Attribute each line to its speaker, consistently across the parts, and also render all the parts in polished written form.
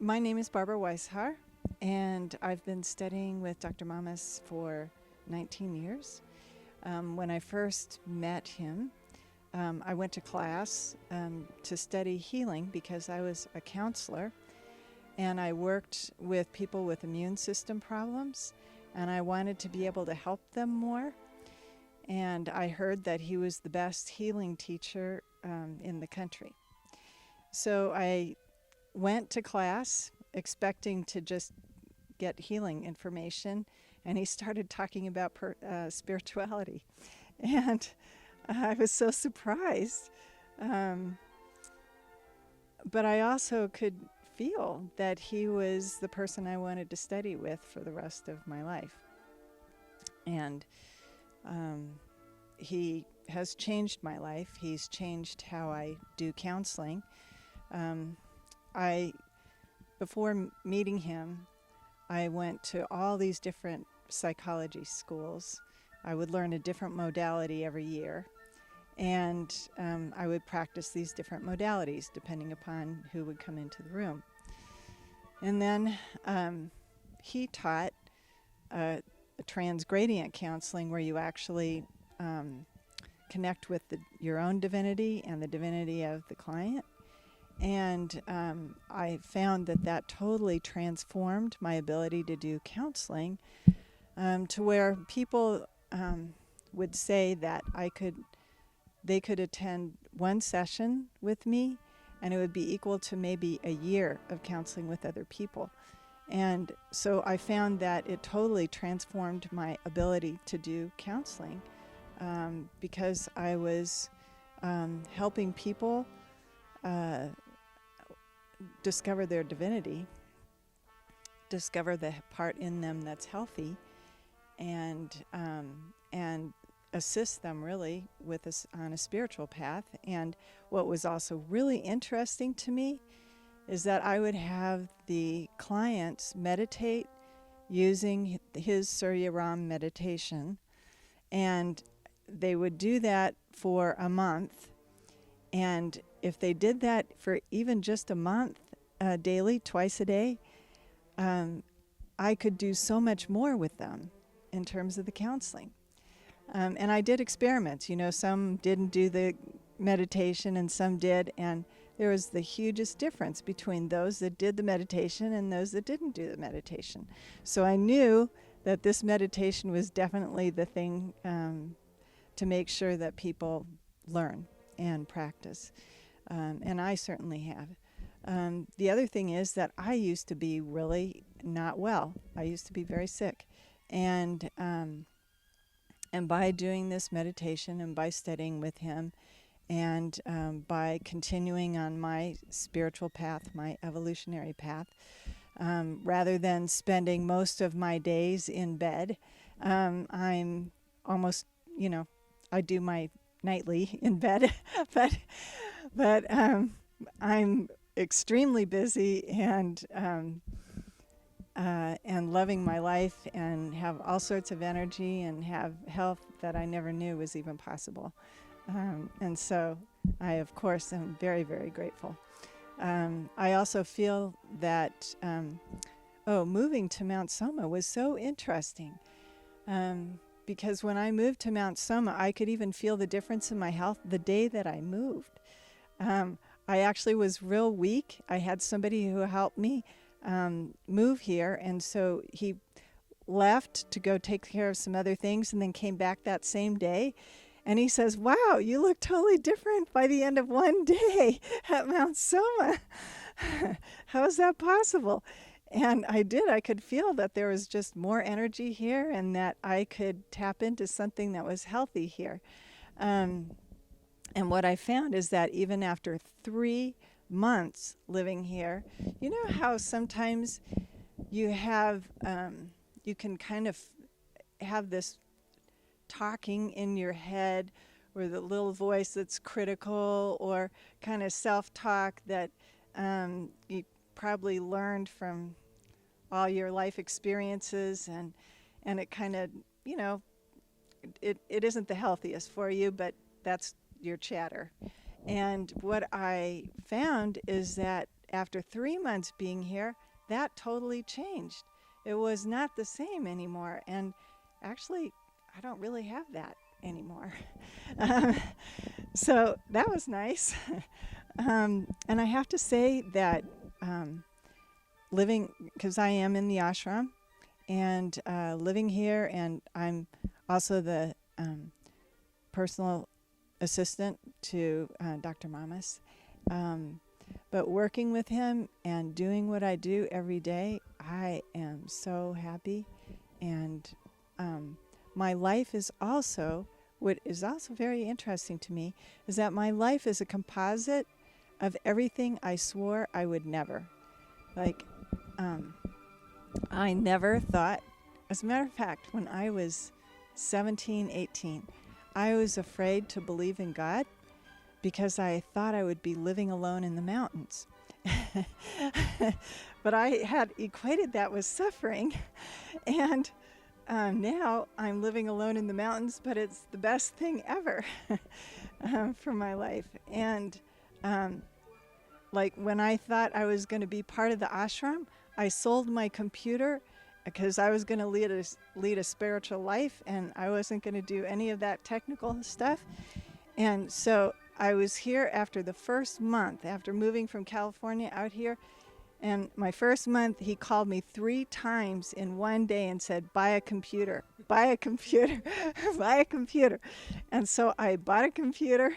Speaker 1: My name is Barbara Weishar, and I've been studying with Dr. Mamas for 19 years. When I first met him, I went to class to study healing because I was a counselor, and I worked with people with immune system problems, and I wanted to be able to help them more. And I heard that he was the best healing teacher in the country. So I went to class expecting to just get healing information, and he started talking about spirituality. And I was so surprised. But I also could feel that he was the person I wanted to study with for the rest of my life. And he has changed my life. He's changed how I do counseling. Before meeting him, I went to all these different psychology schools. I would learn a different modality every year, and I would practice these different modalities depending upon who would come into the room. And then he taught a Transgradient Counseling, where you actually connect with your own divinity and the divinity of the client. And I found that totally transformed my ability to do counseling, to where people would say that they could attend one session with me, and it would be equal to maybe a year of counseling with other people. And so I found that it totally transformed my ability to do counseling, because I was helping people discover their divinity, discover the part in them that's healthy, and assist them really with on a spiritual path. And what was also really interesting to me is that I would have the clients meditate using his Surya Ram Meditation, and they would do that for a month. And if they did that for even just a month, daily, twice a day, I could do so much more with them in terms of the counseling. And I did experiments. Some didn't do the meditation and some did, and there was the hugest difference between those that did the meditation and those that didn't do the meditation. So I knew that this meditation was definitely the thing to make sure that people learn and practice. And I certainly have. The other thing is that I used to be really not well. I used to be very sick. And by doing this meditation and by studying with him and by continuing on my spiritual path, my evolutionary path, rather than spending most of my days in bed, I'm almost, I do my nightly in bed, but I'm extremely busy and loving my life and have all sorts of energy and have health that I never knew was even possible. And so I, of course, am very, very grateful. I also feel that, moving to Mount Soma was so interesting. Because when I moved to Mount Soma, I could even feel the difference in my health the day that I moved. I actually was real weak. I had somebody who helped me move here, and so he left to go take care of some other things and then came back that same day. And he says, "Wow, you look totally different by the end of one day at Mount Soma. How is that possible?" And I did. I could feel that there was just more energy here and that I could tap into something that was healthy here. And what I found is that even after 3 months living here, you know how sometimes you have, you can kind of have this talking in your head, or the little voice that's critical, or kind of self-talk that you probably learned from all your life experiences, and it kind of, it isn't the healthiest for you, but that's your chatter. And what I found is that after 3 months being here, that totally changed. It was not the same anymore. And actually, I don't really have that anymore. um, so that was nice. And I have to say that living, because I am in the ashram, and living here, and I'm also the personal assistant to Dr. Mamas. But working with him and doing what I do every day, I am so happy. And my life is also, what is also very interesting to me, is that my life is a composite of everything I swore I would never. Like, I never thought, as a matter of fact, when I was 17, 18, I was afraid to believe in God because I thought I would be living alone in the mountains. But I had equated that with suffering. And now I'm living alone in the mountains, but it's the best thing ever for my life. And like when I thought I was going to be part of the ashram, I sold my computer because I was going to lead a spiritual life, and I wasn't going to do any of that technical stuff. And so I was here after the first month, after moving from California out here. And my first month, he called me 3 times in one day and said, buy a computer, buy a computer, buy a computer. And so I bought a computer,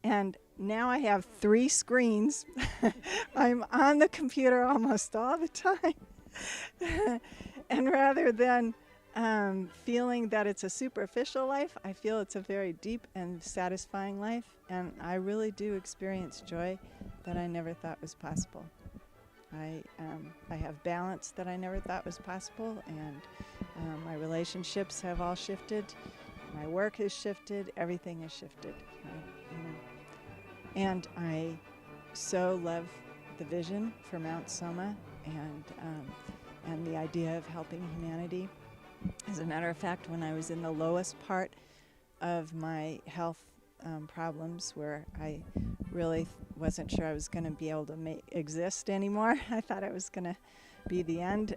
Speaker 1: and now I have 3 screens. I'm on the computer almost all the time. And rather than feeling that it's a superficial life, I feel it's a very deep and satisfying life. And I really do experience joy that I never thought was possible. I have balance that I never thought was possible, and my relationships have all shifted. My work has shifted. Everything has shifted. And I so love the vision for Mount Soma and the idea of helping humanity. As a matter of fact, when I was in the lowest part of my health problems, where I really wasn't sure I was going to be able to exist anymore, I thought it was going to be the end.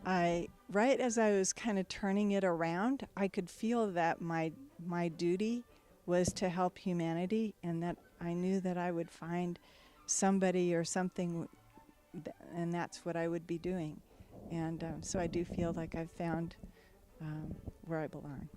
Speaker 1: Right as I was kind of turning it around, I could feel that my duty was to help humanity, and that I knew that I would find somebody or something, and that's what I would be doing. And so I do feel like I've found where I belong.